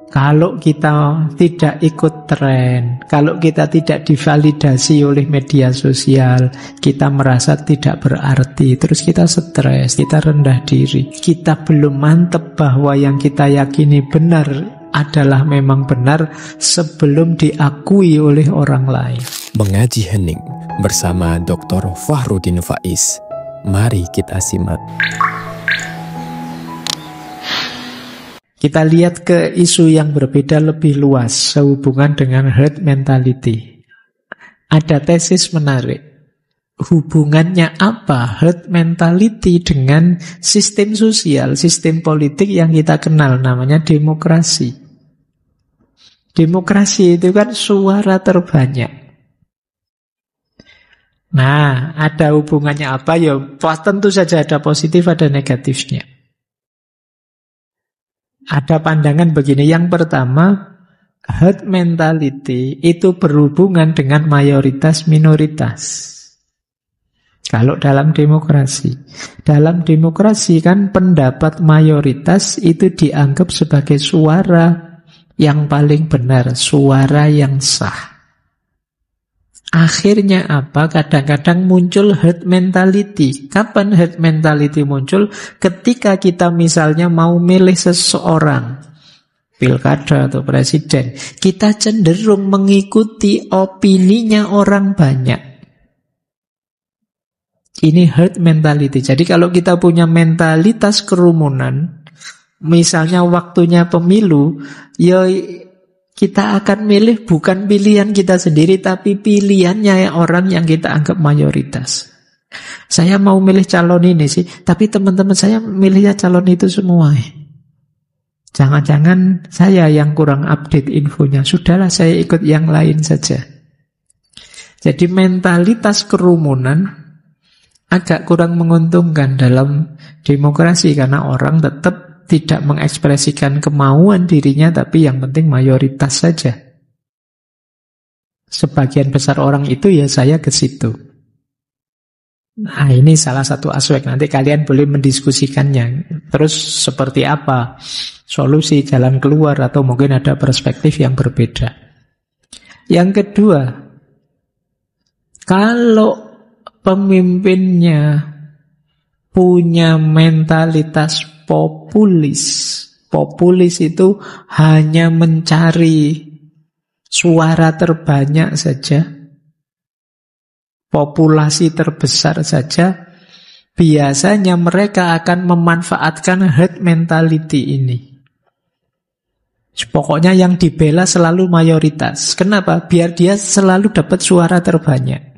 Kalau kita tidak ikut tren, kalau kita tidak divalidasi oleh media sosial, kita merasa tidak berarti, terus kita stres, kita rendah diri, kita belum mantep bahwa yang kita yakini benar adalah memang benar sebelum diakui oleh orang lain. Mengaji Hening bersama Dr. Fahrudin Faiz. Mari kita simak. Kita lihat ke isu yang berbeda lebih luas sehubungan dengan herd mentality. Ada tesis menarik. Hubungannya apa herd mentality dengan sistem sosial, sistem politik yang kita kenal namanya demokrasi. Demokrasi itu kan suara terbanyak. Nah, ada hubungannya apa? Ya, tentu saja ada positif, ada negatifnya. Ada pandangan begini, yang pertama, herd mentality itu berhubungan dengan mayoritas minoritas. Kalau dalam demokrasi kan pendapat mayoritas itu dianggap sebagai suara yang paling benar, suara yang sah. Akhirnya apa? Kadang-kadang muncul herd mentality. Kapan herd mentality muncul? Ketika kita misalnya mau milih seseorang, pilkada atau presiden, kita cenderung mengikuti opininya orang banyak. Ini herd mentality. Jadi kalau kita punya mentalitas kerumunan, misalnya waktunya pemilu, ya kita akan milih bukan pilihan kita sendiri, tapi pilihannya orang yang kita anggap mayoritas. Saya mau milih calon ini sih, tapi teman-teman saya milihnya calon itu semua. Jangan-jangan saya yang kurang update infonya. Sudahlah, saya ikut yang lain saja. Jadi mentalitas kerumunan agak kurang menguntungkan dalam demokrasi, karena orang tetap tidak mengekspresikan kemauan dirinya, tapi yang penting mayoritas saja. Sebagian besar orang itu ya saya ke situ. Nah, ini salah satu aspek. Nanti kalian boleh mendiskusikannya. Terus seperti apa solusi, jalan keluar, atau mungkin ada perspektif yang berbeda. Yang kedua, kalau pemimpinnya punya mentalitas populis. Populis itu hanya mencari suara terbanyak saja, populasi terbesar saja. Biasanya mereka akan memanfaatkan herd mentality ini. Pokoknya yang dibela selalu mayoritas. Kenapa? Biar dia selalu dapat suara terbanyak.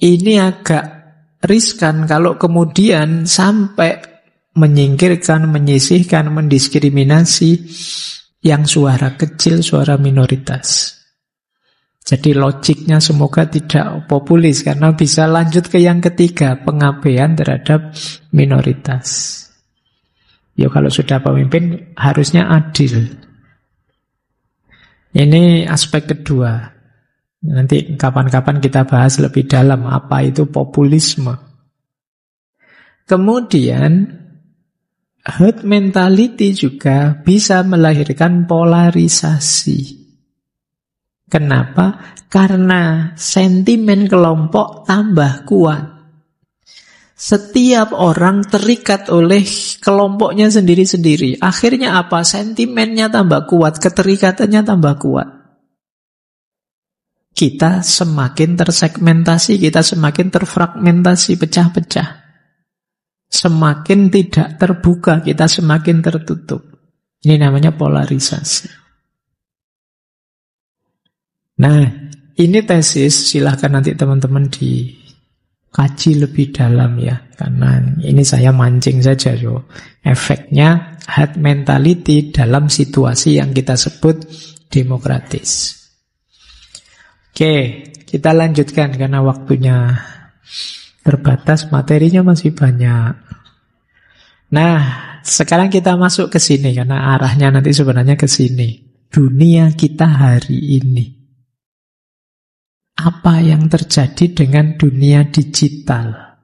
Ini agak riskan kalau kemudian sampai menyingkirkan, menyisihkan, mendiskriminasi yang suara kecil, suara minoritas. Jadi logiknya semoga tidak populis, karena bisa lanjut ke yang ketiga, pengabaian terhadap minoritas. Ya kalau sudah pemimpin harusnya adil. Ini aspek kedua. Nanti kapan-kapan kita bahas lebih dalam apa itu populisme. Kemudian herd mentality juga bisa melahirkan polarisasi. Kenapa? Karena sentimen kelompok tambah kuat. Setiap orang terikat oleh kelompoknya sendiri-sendiri. Akhirnya apa? Sentimennya tambah kuat, keterikatannya tambah kuat. Kita semakin tersegmentasi, kita semakin terfragmentasi, pecah-pecah. Semakin tidak terbuka, kita semakin tertutup. Ini namanya polarisasi. Nah, ini tesis, silahkan nanti teman-teman dikaji lebih dalam ya. Karena ini saya mancing saja yo. Efeknya herd mentality dalam situasi yang kita sebut demokratis. Oke, kita lanjutkan karena waktunya terbatas, materinya masih banyak. Nah, sekarang kita masuk ke sini karena arahnya nanti sebenarnya ke sini. Dunia kita hari ini. Apa yang terjadi dengan dunia digital?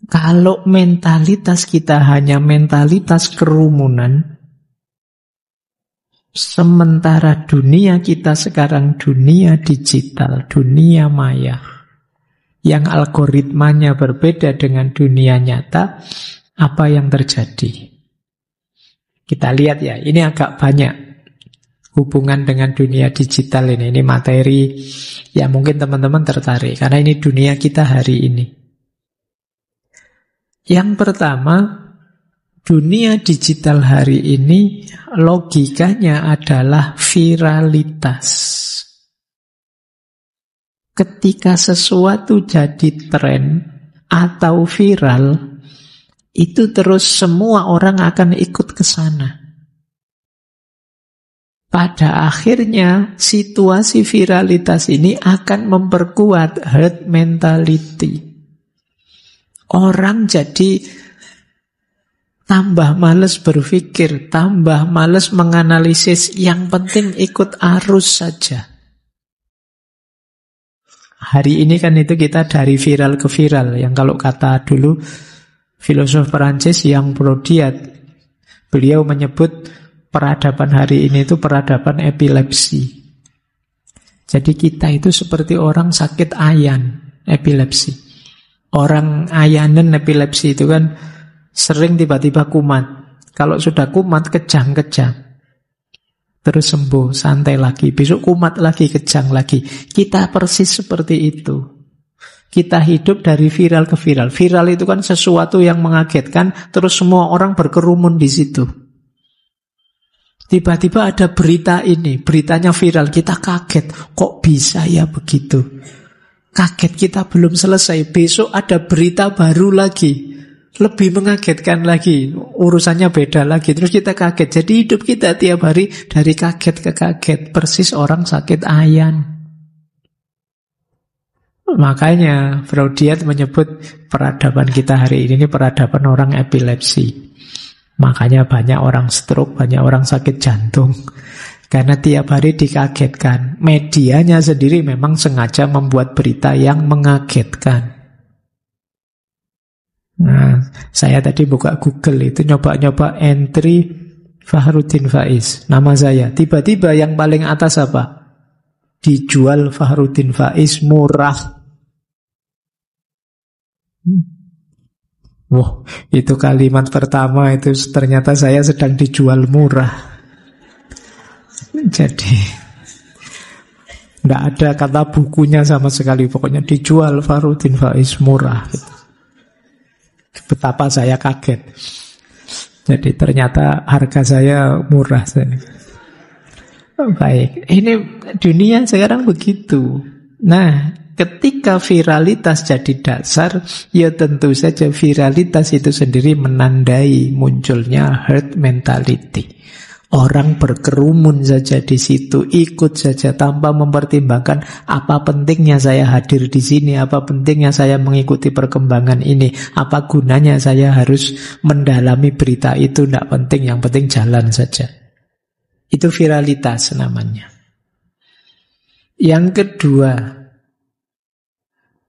Kalau mentalitas kita hanya mentalitas kerumunan, sementara dunia kita sekarang dunia digital, dunia maya, yang algoritmanya berbeda dengan dunia nyata, apa yang terjadi? Kita lihat ya, ini agak banyak hubungan dengan dunia digital ini. Ini materi yang mungkin teman-teman tertarik, karena ini dunia kita hari ini. Yang pertama, dunia digital hari ini logikanya adalah viralitas. Ketika sesuatu jadi tren atau viral, itu terus semua orang akan ikut ke sana. Pada akhirnya, situasi viralitas ini akan memperkuat herd mentality. Orang jadi tambah males berpikir, tambah males menganalisis, yang penting ikut arus saja. Hari ini kan itu kita dari viral ke viral, yang kalau kata dulu filosof Perancis yang Brodiat, beliau menyebut peradaban hari ini itu peradaban epilepsi. Jadi kita itu seperti orang sakit ayan, epilepsi. Orang ayanen epilepsi itu kan sering tiba-tiba kumat. Kalau sudah kumat, kejang-kejang. Terus sembuh, santai lagi. Besok kumat lagi, kejang lagi. Kita persis seperti itu. Kita hidup dari viral ke viral. Viral itu kan sesuatu yang mengagetkan, terus semua orang berkerumun di situ. Tiba-tiba ada berita ini, beritanya viral, kita kaget. Kok bisa ya begitu? Kaget, kita belum selesai. Besok ada berita baru lagi, lebih mengagetkan lagi, urusannya beda lagi. Terus kita kaget. Jadi hidup kita tiap hari dari kaget ke kaget, persis orang sakit ayan. Makanya Brodiat menyebut peradaban kita hari ini peradaban orang epilepsi. Makanya banyak orang stroke, banyak orang sakit jantung, karena tiap hari dikagetkan. Medianya sendiri memang sengaja membuat berita yang mengagetkan. Nah, saya tadi buka Google itu, nyoba-nyoba entry Fahruddin Faiz, nama saya. Tiba-tiba yang paling atas apa? Dijual Fahruddin Faiz murah. Wah, itu kalimat pertama itu ternyata saya sedang dijual murah. Jadi tidak ada kata bukunya sama sekali, pokoknya dijual Fahruddin Faiz murah gitu. Betapa saya kaget. Jadi ternyata harga saya murah. Baik, ini dunia sekarang begitu. Nah, ketika viralitas jadi dasar, ya tentu saja viralitas itu sendiri menandai munculnya herd mentality. Orang berkerumun saja di situ, ikut saja tanpa mempertimbangkan apa pentingnya saya hadir di sini, apa pentingnya saya mengikuti perkembangan ini, apa gunanya saya harus mendalami berita itu, tidak penting, yang penting jalan saja. Itu viralitas namanya. Yang kedua,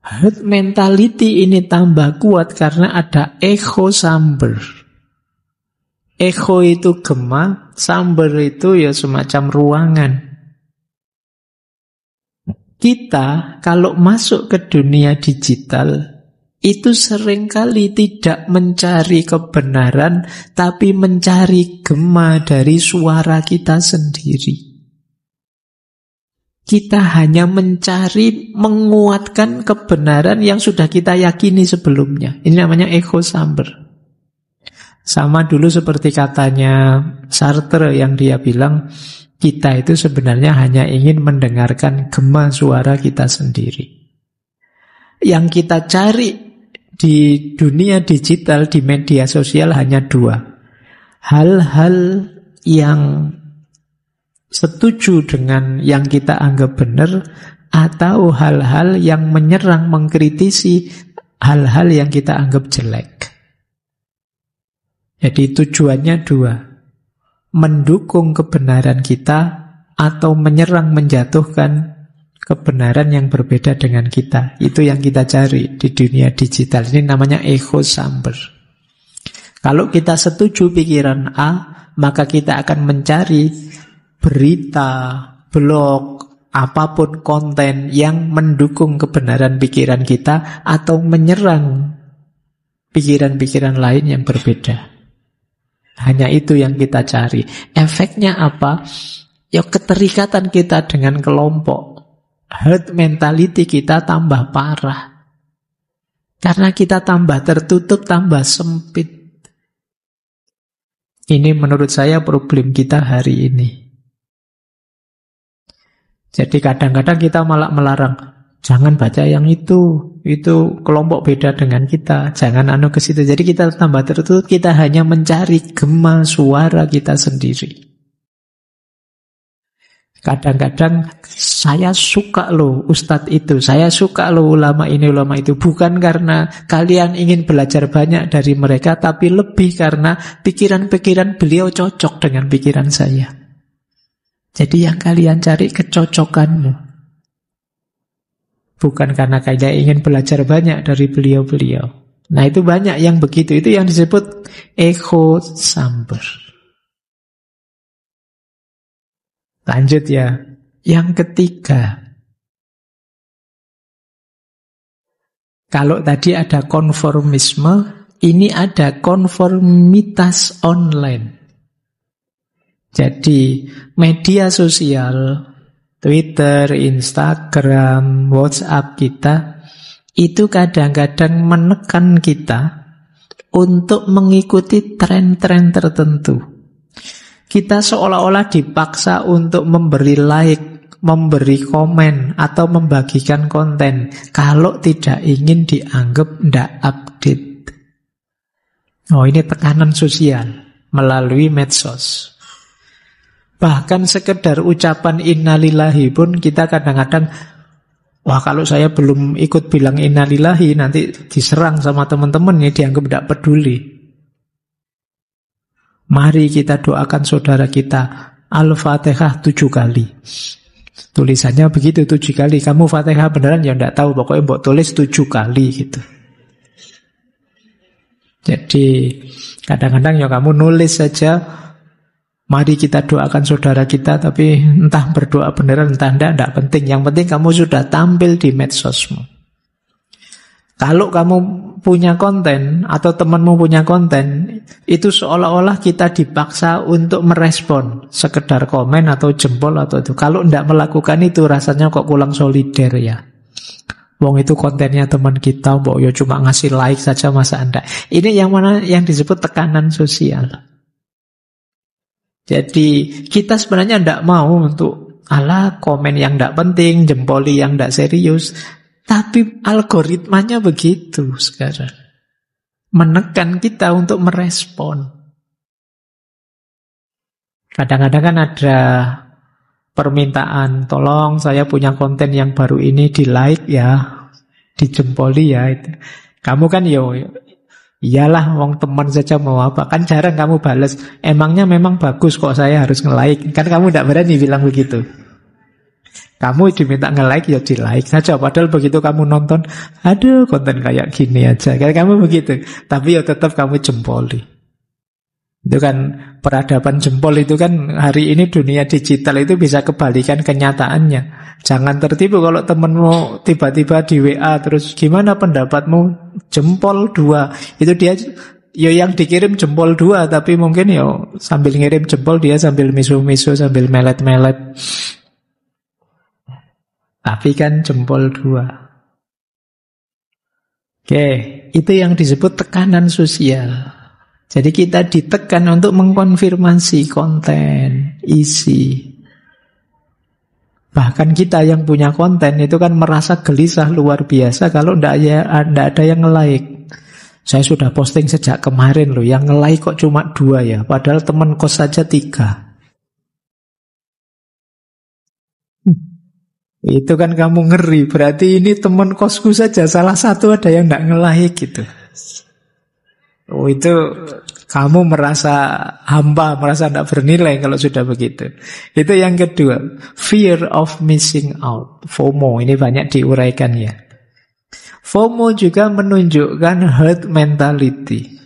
herd mentality ini tambah kuat karena ada echo chamber. Echo itu gema, chamber itu ya semacam ruangan. Kita kalau masuk ke dunia digital itu seringkali tidak mencari kebenaran, tapi mencari gema dari suara kita sendiri. Kita hanya mencari menguatkan kebenaran yang sudah kita yakini sebelumnya. Ini namanya echo chamber. Sama dulu seperti katanya Sartre yang dia bilang, kita itu sebenarnya hanya ingin mendengarkan gema suara kita sendiri. Yang kita cari di dunia digital, di media sosial hanya dua. Hal-hal yang setuju dengan yang kita anggap benar, atau hal-hal yang menyerang, mengkritisi hal-hal yang kita anggap jelek. Jadi tujuannya dua, mendukung kebenaran kita atau menyerang, menjatuhkan kebenaran yang berbeda dengan kita. Itu yang kita cari di dunia digital. Ini namanya echo chamber. Kalau kita setuju pikiran A, maka kita akan mencari berita, blog, apapun konten yang mendukung kebenaran pikiran kita atau menyerang pikiran-pikiran lain yang berbeda. Hanya itu yang kita cari. Efeknya apa? Ya keterikatan kita dengan kelompok. Herd mentality kita tambah parah. Karena kita tambah tertutup, tambah sempit. Ini menurut saya problem kita hari ini. Jadi kadang-kadang kita malah melarang, jangan baca yang itu kelompok beda dengan kita, jangan ke situ. Jadi kita tambah tertutup, kita hanya mencari gema suara kita sendiri. Kadang-kadang saya suka loh ustadz itu, saya suka loh ulama ini, ulama itu. Bukan karena kalian ingin belajar banyak dari mereka, tapi lebih karena pikiran-pikiran beliau cocok dengan pikiran saya. Jadi yang kalian cari kecocokanmu. Bukan karena kalian ingin belajar banyak dari beliau-beliau. Nah itu banyak yang begitu, itu yang disebut echo chamber. Lanjut ya. Yang ketiga, kalau tadi ada konformisme, ini ada konformitas online. Jadi media sosial, Twitter, Instagram, WhatsApp kita, itu kadang-kadang menekan kita untuk mengikuti tren-tren tertentu. Kita seolah-olah dipaksa untuk memberi like, memberi komen, atau membagikan konten kalau tidak ingin dianggap tidak update. Oh, ini tekanan sosial melalui medsos. Bahkan sekedar ucapan innalillahi pun kita kadang-kadang, wah kalau saya belum ikut bilang innalillahi nanti diserang sama teman-teman, ya dianggap tidak peduli. Mari kita doakan saudara kita Al-Fatihah 7 kali. Tulisannya begitu 7 kali. Kamu Fatihah beneran ya tidak tahu, pokoknya mbok tulis 7 kali gitu. Jadi kadang-kadang ya kamu nulis saja, mari kita doakan saudara kita, tapi entah berdoa beneran entah tidak penting. Yang penting kamu sudah tampil di medsosmu. Kalau kamu punya konten atau temanmu punya konten, itu seolah-olah kita dipaksa untuk merespon, sekedar komen atau jempol atau itu. Kalau tidak melakukan itu rasanya kok kurang solider ya. Wong itu kontennya teman kita, mbok yo cuma ngasih like saja, masa Anda. Ini yang mana yang disebut tekanan sosial. Jadi kita sebenarnya tidak mau untuk komen yang tidak penting, jempoli yang tidak serius. Tapi algoritmanya begitu sekarang. Menekan kita untuk merespon. Kadang-kadang kan ada permintaan, tolong saya punya konten yang baru ini di like ya, dijempoli ya. Kamu kan iyalah wong teman saja mau apa. Kan jarang kamu balas, emangnya memang bagus kok saya harus nge-like. Kan kamu tidak berani bilang begitu. Kamu diminta nge-like ya di-like saja. Padahal begitu kamu nonton, aduh konten kayak gini aja. Kayak kamu begitu. Tapi ya tetap kamu jempoli. Itu kan peradaban jempol itu kan hari ini dunia digital itu bisa kebalikan kenyataannya. Jangan tertipu kalau temenmu tiba-tiba di WA terus gimana pendapatmu, jempol 2. Itu dia ya yang dikirim jempol 2, tapi mungkin ya sambil ngirim jempol dia sambil misu-misu, sambil melet-melet. Tapi kan jempol 2. Oke, itu yang disebut tekanan sosial. Jadi kita ditekan untuk mengkonfirmasi konten, isi. Bahkan kita yang punya konten itu kan merasa gelisah luar biasa kalau tidak ada yang nge-like. Saya sudah posting sejak kemarin loh, yang nge-like kok cuma 2 ya, padahal teman kos saja 3. Itu kan kamu ngeri, berarti ini teman kosku saja salah satu ada yang tidak nge-like gitu. Oh itu Kamu merasa hampa, merasa tidak bernilai kalau sudah begitu. Itu yang kedua, fear of missing out, FOMO. Ini banyak diuraikan ya. FOMO juga menunjukkan herd mentality.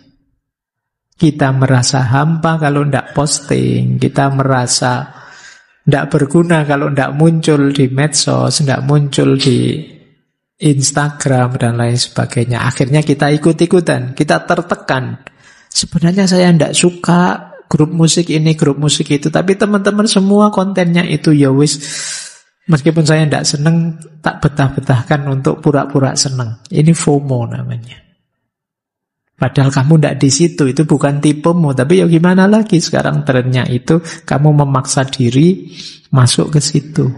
Kita merasa hampa kalau tidak posting, kita merasa tidak berguna kalau tidak muncul di medsos, tidak muncul di Instagram dan lain sebagainya. Akhirnya kita ikut-ikutan, kita tertekan. Sebenarnya saya tidak suka grup musik ini, grup musik itu, tapi teman-teman semua kontennya itu, ya wis. Meskipun saya tidak senang, tak betah-betahkan untuk pura-pura senang. Ini FOMO namanya. Padahal kamu tidak di situ, itu bukan tipemu, tapi ya gimana lagi, sekarang trennya itu kamu memaksa diri masuk ke situ.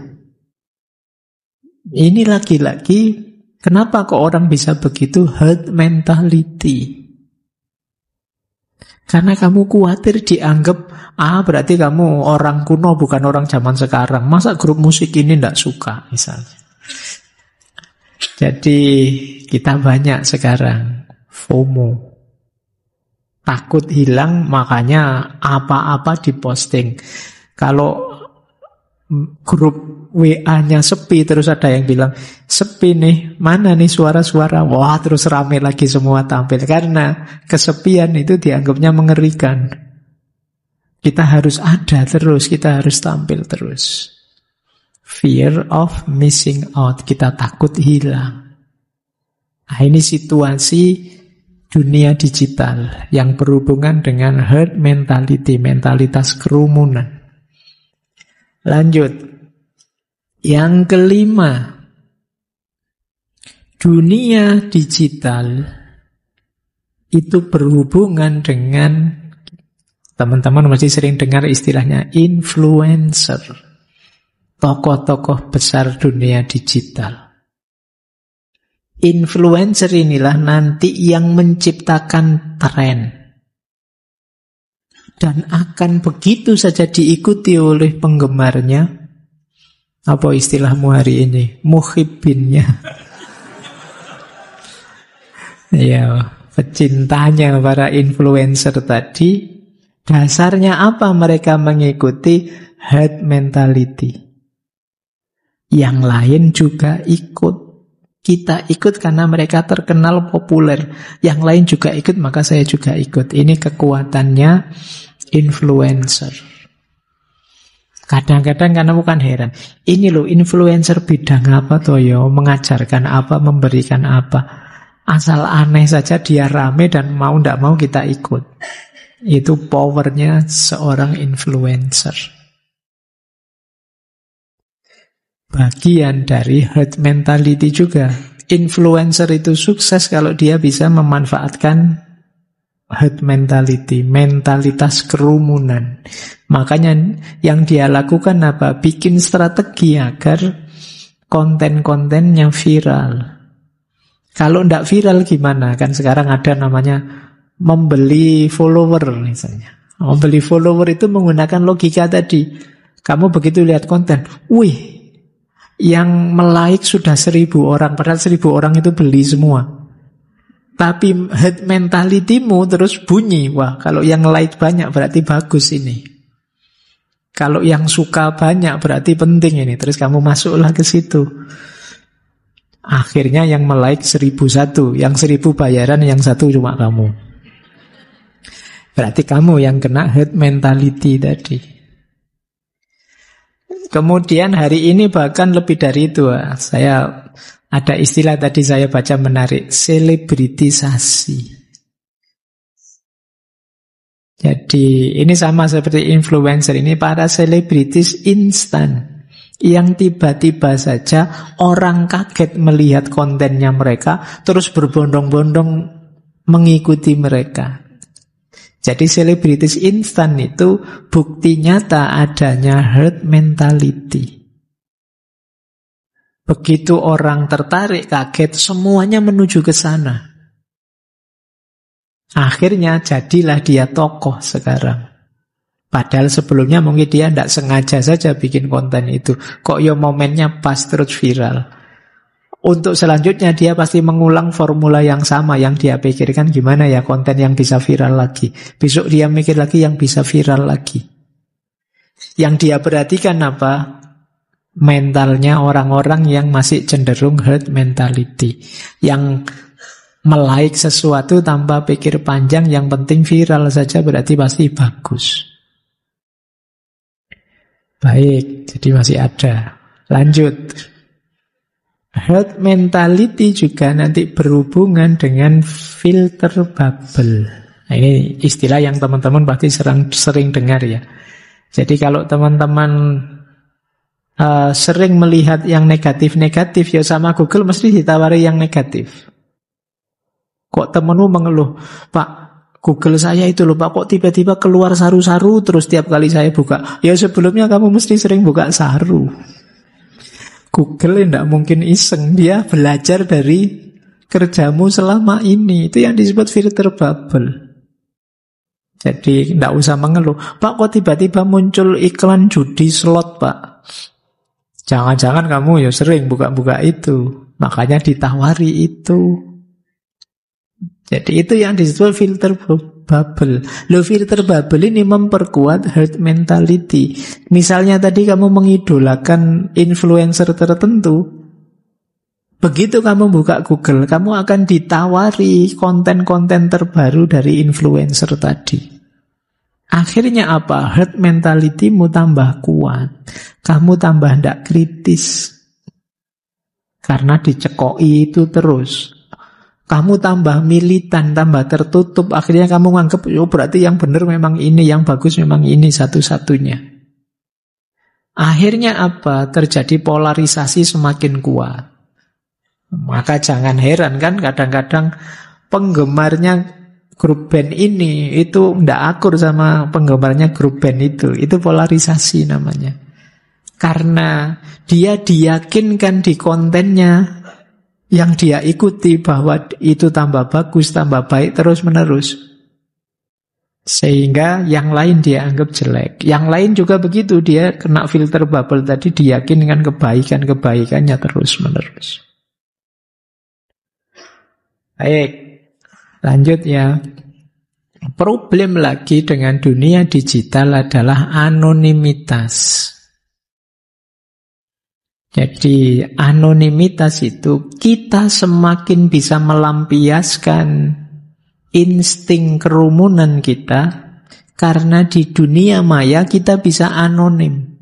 Ini lagi-lagi, kenapa kok orang bisa begitu? Herd mentality. Karena kamu khawatir dianggap, berarti kamu orang kuno, bukan orang zaman sekarang. Masa grup musik ini tidak suka, misalnya. Jadi kita banyak sekarang FOMO. Takut hilang, makanya apa-apa diposting. Kalau grup WA-nya sepi, terus ada yang bilang, sepi nih, mana nih suara-suara? Wah, terus rame lagi semua tampil. Karena kesepian itu dianggapnya mengerikan. Kita harus ada terus, kita harus tampil terus. Fear of missing out, kita takut hilang. Nah, ini situasi dunia digital yang berhubungan dengan herd mentality, mentalitas kerumunan. Lanjut. Yang kelima, dunia digital itu berhubungan dengan, teman-teman masih sering dengar istilahnya influencer, tokoh-tokoh besar dunia digital. Influencer inilah nanti yang menciptakan tren dan akan begitu saja diikuti oleh penggemarnya. Apa istilahmu hari ini? Muhibbinnya. Ya, pecintanya para influencer tadi. Dasarnya apa mereka mengikuti? Herd mentality. Yang lain juga ikut. Kita ikut karena mereka terkenal populer. Yang lain juga ikut, maka saya juga ikut. Ini kekuatannya influencer. Kadang-kadang karena bukan heran, ini loh influencer bidang apa toyo, mengajarkan apa, memberikan apa. Asal aneh saja dia rame dan mau tidak mau kita ikut. Itu powernya seorang influencer. Bagian dari herd mentality juga. Influencer itu sukses kalau dia bisa memanfaatkan herd mentality, mentalitas kerumunan. Makanya yang dia lakukan apa? Bikin strategi agar konten-kontennya viral. Kalau tidak viral gimana? Kan sekarang ada namanya membeli follower misalnya. Membeli follower itu menggunakan logika tadi. Kamu begitu lihat konten, wih, yang like sudah 1.000 orang, padahal 1.000 orang itu beli semua. Tapi herd mentality-mu terus bunyi, wah kalau yang like banyak berarti bagus ini. Kalau yang suka banyak berarti penting ini. Terus kamu masuklah ke situ. Akhirnya yang like 1.001, yang 1.000 bayaran, yang 1 cuma kamu. Berarti kamu yang kena herd mentality tadi. Kemudian hari ini bahkan lebih dari itu. Saya ada istilah tadi saya baca menarik, selebritisasi. Jadi ini sama seperti influencer, ini para selebritis instan yang tiba-tiba saja orang kaget melihat kontennya mereka, terus berbondong-bondong mengikuti mereka. Jadi selebritis instan itu bukti nyata adanya herd mentality. Begitu orang tertarik, kaget, semuanya menuju ke sana. Akhirnya jadilah dia tokoh sekarang. Padahal sebelumnya mungkin dia tidak sengaja saja bikin konten itu. Kok ya momennya pas terus viral. Untuk selanjutnya dia pasti mengulang formula yang sama yang dia pikirkan, gimana ya konten yang bisa viral lagi. Besok dia mikir lagi yang bisa viral lagi. Yang dia perhatikan apa? Mentalnya orang-orang yang masih cenderung herd mentality. Yang melike sesuatu tanpa pikir panjang, yang penting viral saja berarti pasti bagus. Baik, jadi masih ada. Lanjut. Herd mentality juga nanti berhubungan dengan filter bubble. Nah, ini istilah yang teman-teman pasti sering dengar ya. Jadi kalau teman-teman sering melihat yang negatif-negatif, ya sama Google mesti ditawari yang negatif. Kok temenmu mengeluh, Pak, Google saya itu loh Pak, kok tiba-tiba keluar saru-saru terus tiap kali saya buka. Ya sebelumnya kamu mesti sering buka saru. Google tidak mungkin iseng, dia belajar dari kerjamu selama ini. Itu yang disebut filter bubble. Jadi tidak usah mengeluh, Pak kok tiba-tiba muncul iklan judi slot Pak. Jangan-jangan kamu ya sering buka-buka itu, makanya ditawari itu. Jadi itu yang disebut filter bubble. Loh, filter bubble ini memperkuat herd mentality. Misalnya tadi kamu mengidolakan influencer tertentu, begitu kamu buka Google, kamu akan ditawari konten-konten terbaru dari influencer tadi. Akhirnya apa? Herd mentality-mu tambah kuat. Kamu tambah tidak kritis. Karena dicekoi itu terus. Kamu tambah militan, tambah tertutup. Akhirnya kamu menganggap, oh berarti yang benar memang ini, yang bagus memang ini satu-satunya. Akhirnya apa? Terjadi polarisasi semakin kuat. Maka jangan heran kan kadang-kadang penggemarnya grup band ini itu tidak akur sama penggemarnya grup band itu. Itu polarisasi namanya. Karena dia diyakinkan di kontennya yang dia ikuti bahwa itu tambah bagus, tambah baik terus-menerus. Sehingga yang lain dia anggap jelek. Yang lain juga begitu, dia kena filter bubble tadi, diyakinkan kebaikan-kebaikannya terus-menerus. Baik, lanjut ya. Problem lagi dengan dunia digital adalah anonimitas. Jadi anonimitas itu kita semakin bisa melampiaskan insting kerumunan kita karena di dunia maya kita bisa anonim.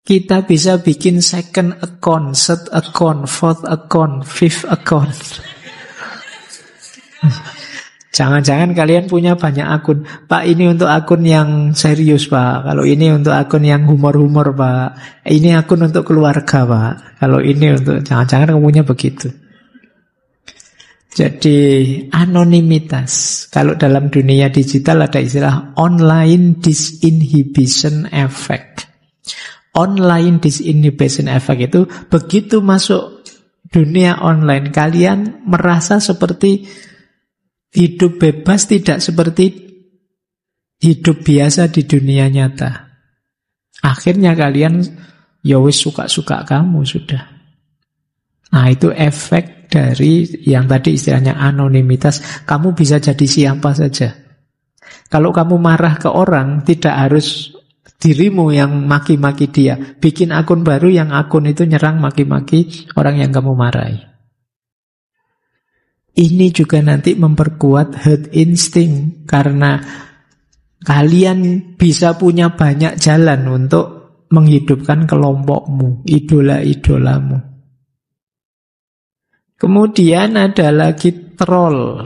Kita bisa bikin second account, third account, fourth account, fifth account. Jangan-jangan kalian punya banyak akun. Pak, ini untuk akun yang serius, Pak. Kalau ini untuk akun yang humor-humor, Pak. Ini akun untuk keluarga, Pak. Kalau ini untuk... Jangan-jangan kamu punya begitu. Jadi, anonimitas. Kalau dalam dunia digital ada istilah online disinhibition effect. Online disinhibition effect itu begitu masuk dunia online, kalian merasa seperti hidup bebas, tidak seperti hidup biasa di dunia nyata. Akhirnya kalian ya wis suka-suka kamu sudah. Nah, itu efek dari yang tadi istilahnya anonimitas. Kamu bisa jadi siapa saja. Kalau kamu marah ke orang, tidak harus dirimu yang maki-maki dia. Bikin akun baru yang akun itu nyerang maki-maki orang yang kamu marahi. Ini juga nanti memperkuat herd instinct karena kalian bisa punya banyak jalan untuk menghidupkan kelompokmu, idola-idolamu. Kemudian ada lagi troll,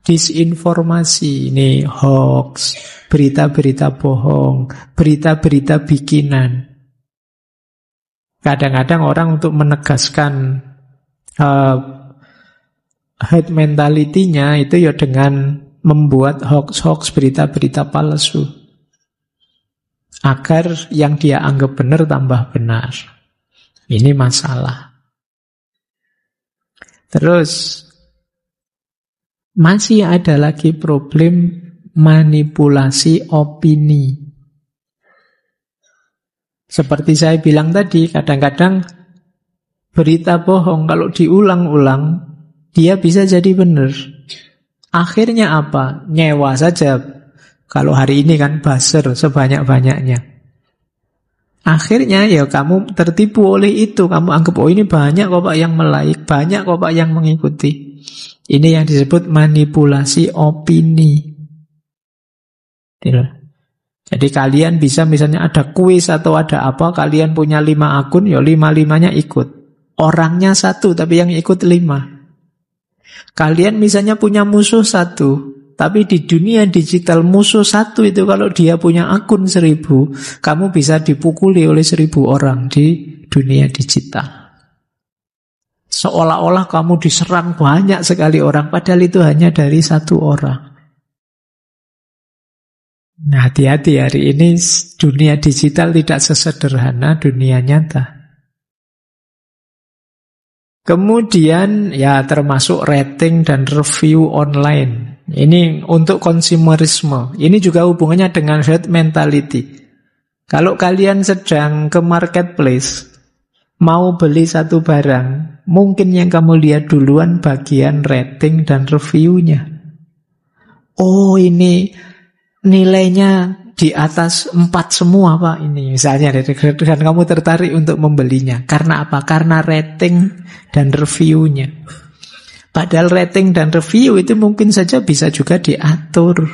disinformasi, ini hoax, berita-berita bohong, berita-berita bikinan. Kadang-kadang orang untuk menegaskan herd mentality-nya itu ya dengan membuat hoax-hoax, berita-berita palsu. Agar yang dia anggap benar tambah benar. Ini masalah. Terus, masih ada lagi problem manipulasi opini. Seperti saya bilang tadi, kadang-kadang berita bohong kalau diulang-ulang, dia bisa jadi benar. Akhirnya apa? Nyewa saja. Kalau hari ini kan buzzer sebanyak-banyaknya. Akhirnya ya kamu tertipu oleh itu. Kamu anggap, oh ini banyak kok Pak yang like, banyak kok Pak yang mengikuti. Ini yang disebut manipulasi opini. Jadi kalian bisa misalnya ada kuis atau ada apa, kalian punya 5 akun, ya 5-5-nya ikut. Orangnya 1, tapi yang ikut 5. Kalian misalnya punya musuh 1, tapi di dunia digital musuh 1 itu kalau dia punya akun 1000, kamu bisa dipukuli oleh 1000 orang di dunia digital. Seolah-olah kamu diserang banyak sekali orang, padahal itu hanya dari 1 orang. Nah, hati-hati, hari ini dunia digital tidak sesederhana dunia nyata. Kemudian ya termasuk rating dan review online. Ini untuk konsumerisme. Ini juga hubungannya dengan herd mentality. Kalau kalian sedang ke marketplace, mau beli satu barang, mungkin yang kamu lihat duluan bagian rating dan reviewnya. Oh, ini nilainya di atas 4 semua Pak ini misalnya, dan kamu tertarik untuk membelinya. Karena apa? Karena rating dan reviewnya. Padahal rating dan review itu mungkin saja bisa juga diatur.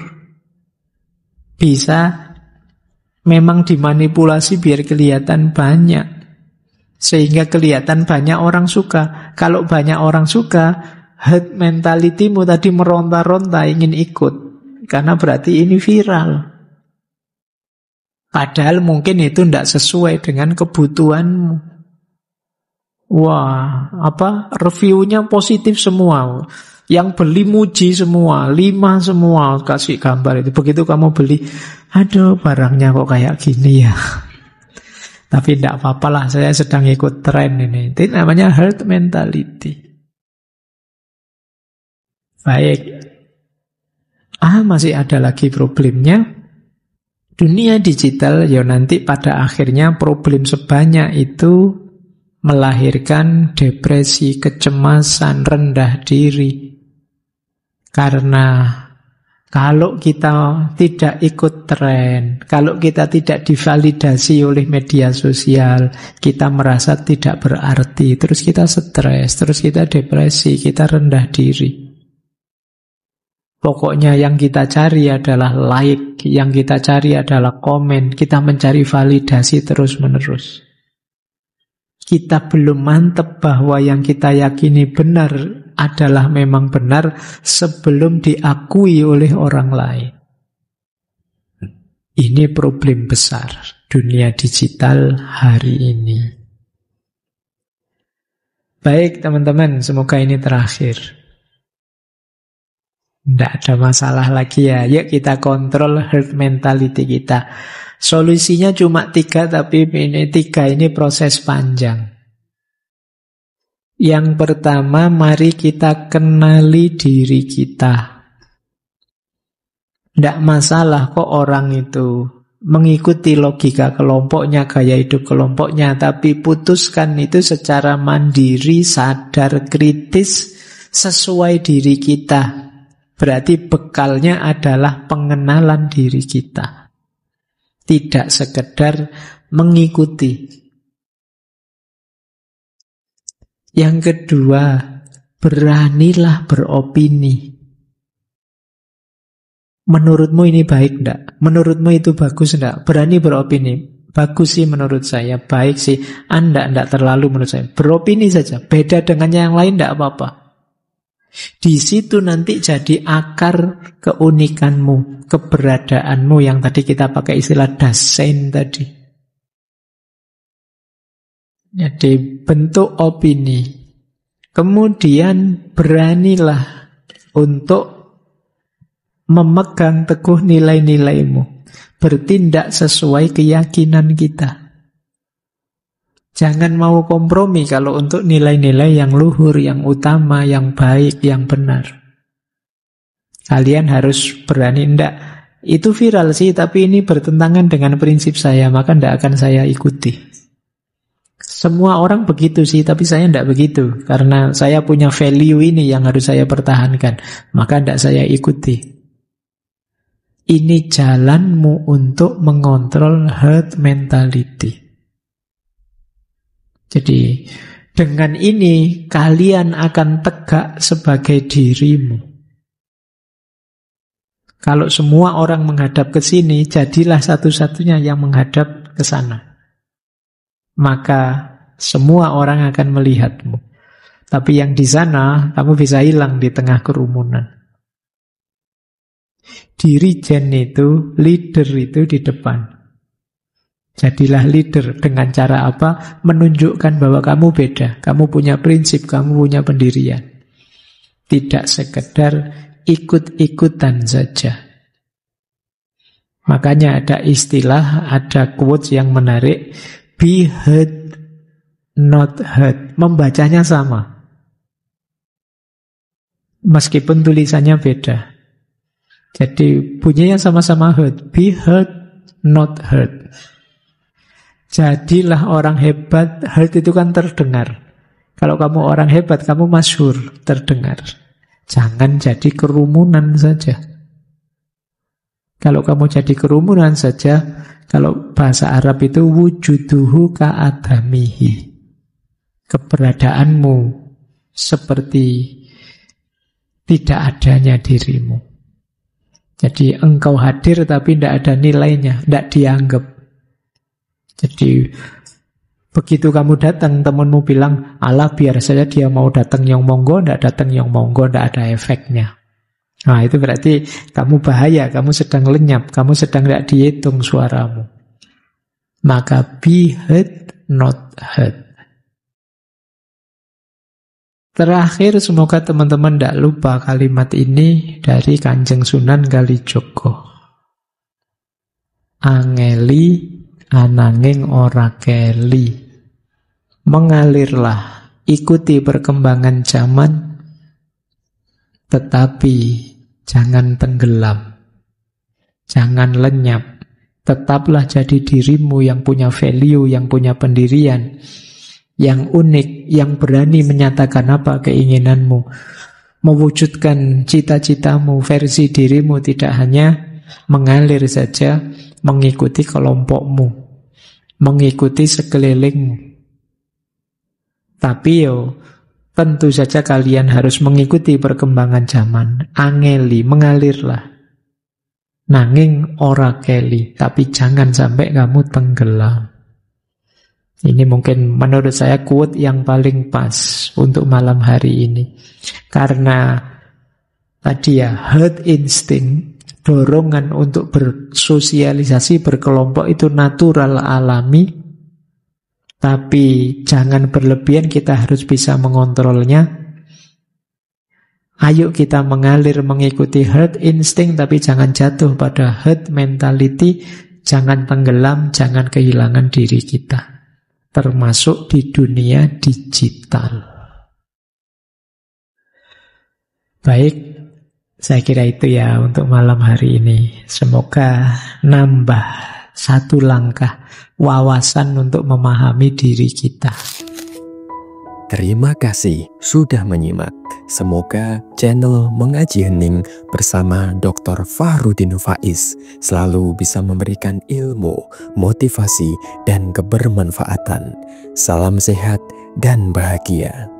Bisa memang dimanipulasi biar kelihatan banyak. Sehingga kelihatan banyak orang suka. Kalau banyak orang suka, herd mentality-mu tadi meronta-ronta ingin ikut. Karena berarti ini viral. Padahal mungkin itu tidak sesuai dengan kebutuhanmu. Wah, reviewnya positif semua. Yang beli muji semua, 5 semua kasih gambar itu. Begitu kamu beli, aduh barangnya kok kayak gini ya. Tapi tidak apa-apa lah, saya sedang ikut tren ini. Itu namanya herd mentality. Baik. Masih ada lagi problemnya. Dunia digital ya nanti pada akhirnya problem sebanyak itu melahirkan depresi, kecemasan, rendah diri. Karena kalau kita tidak ikut tren, kalau kita tidak divalidasi oleh media sosial, kita merasa tidak berarti, terus kita stres, terus kita depresi, kita rendah diri. Pokoknya yang kita cari adalah like, yang kita cari adalah komen, kita mencari validasi terus-menerus. Kita belum mantap bahwa yang kita yakini benar adalah memang benar sebelum diakui oleh orang lain. Ini problem besar dunia digital hari ini. Baik teman-teman, semoga ini terakhir. Tidak ada masalah lagi ya. Yuk kita kontrol herd mentality kita. Solusinya cuma 3, tapi ini 3 ini proses panjang. Yang pertama, mari kita kenali diri kita. Tidak masalah kok orang itu mengikuti logika kelompoknya, gaya hidup kelompoknya, tapi putuskan itu secara mandiri, sadar, kritis, sesuai diri kita. Berarti bekalnya adalah pengenalan diri kita. Tidak sekedar mengikuti. Yang kedua, beranilah beropini. Menurutmu ini baik enggak? Menurutmu itu bagus enggak? Berani beropini. Bagus sih menurut saya, baik sih. Anda enggak terlalu menurut saya. Beropini saja, beda dengan yang lain enggak apa-apa. Di situ nanti jadi akar keunikanmu, keberadaanmu yang tadi kita pakai istilah Dasein tadi. Jadi bentuk opini. Kemudian beranilah untuk memegang teguh nilai-nilaimu, bertindak sesuai keyakinan kita. Jangan mau kompromi kalau untuk nilai-nilai yang luhur, yang utama, yang baik, yang benar. Kalian harus berani, Itu viral sih, tapi ini bertentangan dengan prinsip saya, maka tidak akan saya ikuti. Semua orang begitu sih, tapi saya tidak begitu. Karena saya punya value ini yang harus saya pertahankan, maka tidak saya ikuti. Ini jalanmu untuk mengontrol herd mentality. Jadi, dengan ini kalian akan tegak sebagai dirimu. Kalau semua orang menghadap ke sini, jadilah satu-satunya yang menghadap ke sana. Maka semua orang akan melihatmu. Tapi yang di sana, kamu bisa hilang di tengah kerumunan. Dirijen itu, leader itu di depan. Jadilah leader dengan cara apa? Menunjukkan bahwa kamu beda. Kamu punya prinsip, kamu punya pendirian. Tidak sekedar ikut-ikutan saja. Makanya ada istilah, ada quotes yang menarik, be heard, not heard. Membacanya sama, meskipun tulisannya beda. Jadi bunyinya sama-sama heard, be heard, not heard. Jadilah orang hebat, heard itu kan terdengar. Kalau kamu orang hebat, kamu masyhur, terdengar. Jangan jadi kerumunan saja. Kalau kamu jadi kerumunan saja, kalau bahasa Arab itu wujuduhu ka'adamihi. Keberadaanmu seperti tidak adanya dirimu. Jadi engkau hadir tapi tidak ada nilainya, tidak dianggap. Jadi begitu kamu datang, temanmu bilang, alah biar saja dia mau datang yang monggo, tidak datang yang monggo, tidak ada efeknya. Nah itu berarti kamu bahaya, kamu sedang lenyap, kamu sedang tidak dihitung suaramu. Maka be heard, not heard. Terakhir, semoga teman-teman tidak lupa kalimat ini dari Kanjeng Sunan Kalijogo. Angeli ananging ora keli. Mengalirlah, ikuti perkembangan zaman, tetapi jangan tenggelam, jangan lenyap. Tetaplah jadi dirimu yang punya value, yang punya pendirian, yang unik, yang berani menyatakan apa keinginanmu, mewujudkan cita-citamu, versi dirimu, tidak hanya mengalir saja, mengikuti kelompokmu, mengikuti sekelilingmu. Tapi tentu saja kalian harus mengikuti perkembangan zaman. Angeli, mengalirlah. Nanging ora keli, tapi jangan sampai kamu tenggelam. Ini mungkin menurut saya quote yang paling pas untuk malam hari ini. Karena tadi ya, herd instinct, dorongan untuk bersosialisasi, berkelompok itu natural, alami. Tapi jangan berlebihan, kita harus bisa mengontrolnya. Ayo kita mengalir mengikuti herd instinct, tapi jangan jatuh pada herd mentality. Jangan tenggelam, jangan kehilangan diri kita, termasuk di dunia digital. Baik, saya kira itu ya untuk malam hari ini. Semoga nambah satu langkah wawasan untuk memahami diri kita. Terima kasih sudah menyimak. Semoga channel Mengaji Hening bersama Dr. Fahrudin Faiz selalu bisa memberikan ilmu, motivasi, dan kebermanfaatan. Salam sehat dan bahagia.